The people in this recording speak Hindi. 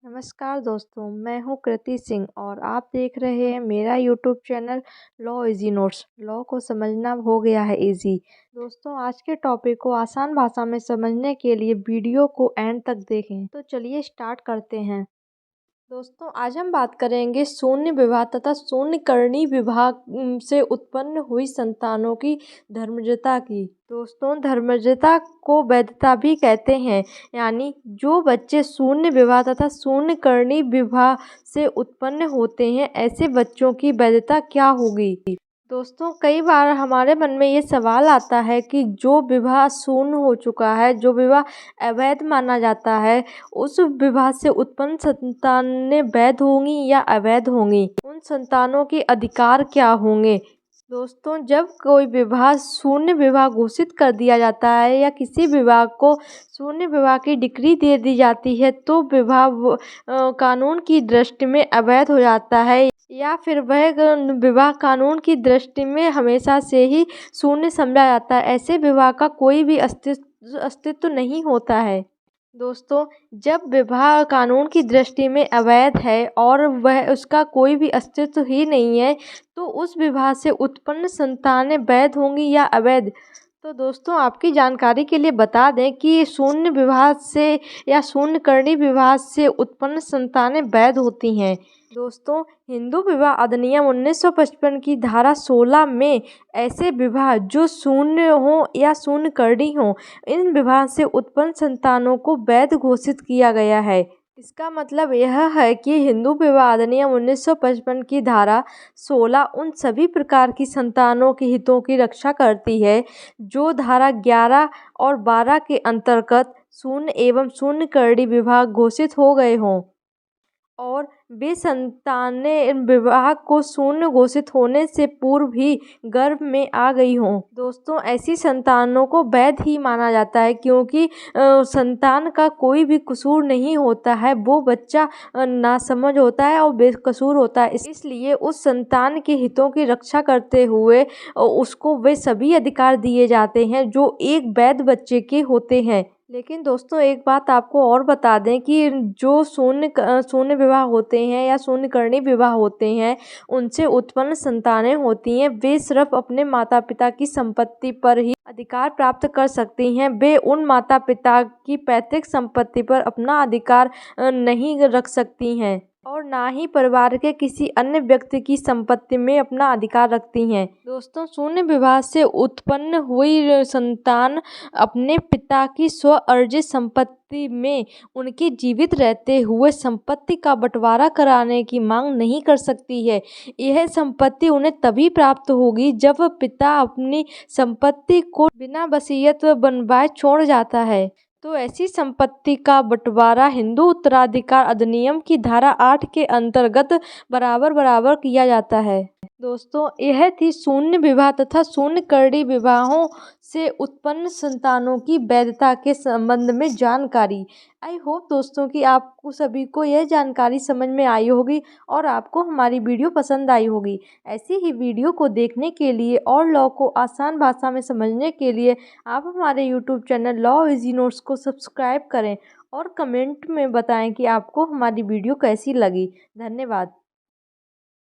नमस्कार दोस्तों, मैं हूँ कृति सिंह और आप देख रहे हैं मेरा YouTube channel law easy notes. Law को समझना हो गया है इजी। दोस्तों, आज के टॉपिक को आसान भाषा में समझने के लिए वीडियो को एंड तक देखें। तो चलिए स्टार्ट करते हैं। दोस्तों, आज हम बात करेंगे शून्य विवाह तथा शून्यकर्णी विवाह से उत्पन्न हुई संतानों की धर्मजता की। दोस्तों, धर्मजता को वैधता भी कहते हैं, यानी जो बच्चे शून्य विवाह तथा शून्यकर्णी विवाह से उत्पन्न होते हैं, ऐसे बच्चों की वैधता क्या होगी। दोस्तों, कई बार हमारे मन में ये सवाल आता है कि जो विवाह शून्य हो चुका है, जो विवाह अवैध माना जाता है, उस विवाह से उत्पन्न संतानें वैध होंगी या अवैध होंगी, उन संतानों के अधिकार क्या होंगे। दोस्तों, जब कोई विवाह शून्य विवाह घोषित कर दिया जाता है या किसी विवाह को शून्य विवाह की डिग्री दे दी जाती है, तो विवाह कानून की दृष्टि में अवैध हो जाता है या फिर वह विवाह कानून की दृष्टि में हमेशा से ही शून्य समझा जाता है। ऐसे विवाह का कोई भी अस्तित्व नहीं होता है। दोस्तों, जब विवाह कानून की दृष्टि में अवैध है और वह उसका कोई भी अस्तित्व ही नहीं है, तो उस विवाह से उत्पन्न संतानें वैध होंगी या अवैध। तो दोस्तों, आपकी जानकारी के लिए बता दें कि शून्य विवाह से या शून्यकर्णी विवाह से उत्पन्न संतानें वैध होती हैं। दोस्तों, हिंदू विवाह अधिनियम 1955 की धारा 16 में ऐसे विवाह जो शून्य हो या शून्यकर्णी हो, इन विवाह से उत्पन्न संतानों को वैध घोषित किया गया है। इसका मतलब यह है कि हिंदू विवाह अधिनियम 1955 की धारा 16 उन सभी प्रकार की संतानों के हितों की रक्षा करती है जो धारा 11 और 12 के अंतर्गत शून्य एवं शून्यकर्णी विवाह घोषित हो गए हों और वे संतानें विवाह को शून्य घोषित होने से पूर्व ही गर्भ में आ गई हों। दोस्तों, ऐसी संतानों को वैध ही माना जाता है, क्योंकि संतान का कोई भी कसूर नहीं होता है। वो बच्चा नासमझ होता है और बेकसूर होता है, इसलिए उस संतान के हितों की रक्षा करते हुए उसको वे सभी अधिकार दिए जाते हैं जो एक वैध बच्चे के होते हैं। लेकिन दोस्तों, एक बात आपको और बता दें कि जो शून्य विवाह होते हैं या शून्यकर्णी विवाह होते हैं, उनसे उत्पन्न संतानें होती हैं, वे सिर्फ अपने माता पिता की संपत्ति पर ही अधिकार प्राप्त कर सकती हैं। वे उन माता पिता की पैतृक संपत्ति पर अपना अधिकार नहीं रख सकती हैं और ना ही परिवार के किसी अन्य व्यक्ति की संपत्ति में अपना अधिकार रखती हैं। दोस्तों, शून्य विवाह से उत्पन्न हुई संतान अपने पिता की स्व-अर्जित संपत्ति में उनके जीवित रहते हुए संपत्ति का बंटवारा कराने की मांग नहीं कर सकती है। यह संपत्ति उन्हें तभी प्राप्त होगी जब पिता अपनी संपत्ति को बिना वसीयत बनवाए छोड़ जाता है। तो ऐसी संपत्ति का बंटवारा हिंदू उत्तराधिकार अधिनियम की धारा 8 के अंतर्गत बराबर बराबर किया जाता है। दोस्तों, यह थी शून्य विवाह तथा शून्यकर्णी विवाहों से उत्पन्न संतानों की वैधता के संबंध में जानकारी। आई होप दोस्तों कि आपको सभी को यह जानकारी समझ में आई होगी और आपको हमारी वीडियो पसंद आई होगी। ऐसी ही वीडियो को देखने के लिए और लॉ को आसान भाषा में समझने के लिए आप हमारे YouTube channel law easy notes को सब्सक्राइब करें और कमेंट में बताएं कि आपको हमारी वीडियो कैसी लगी। धन्यवाद।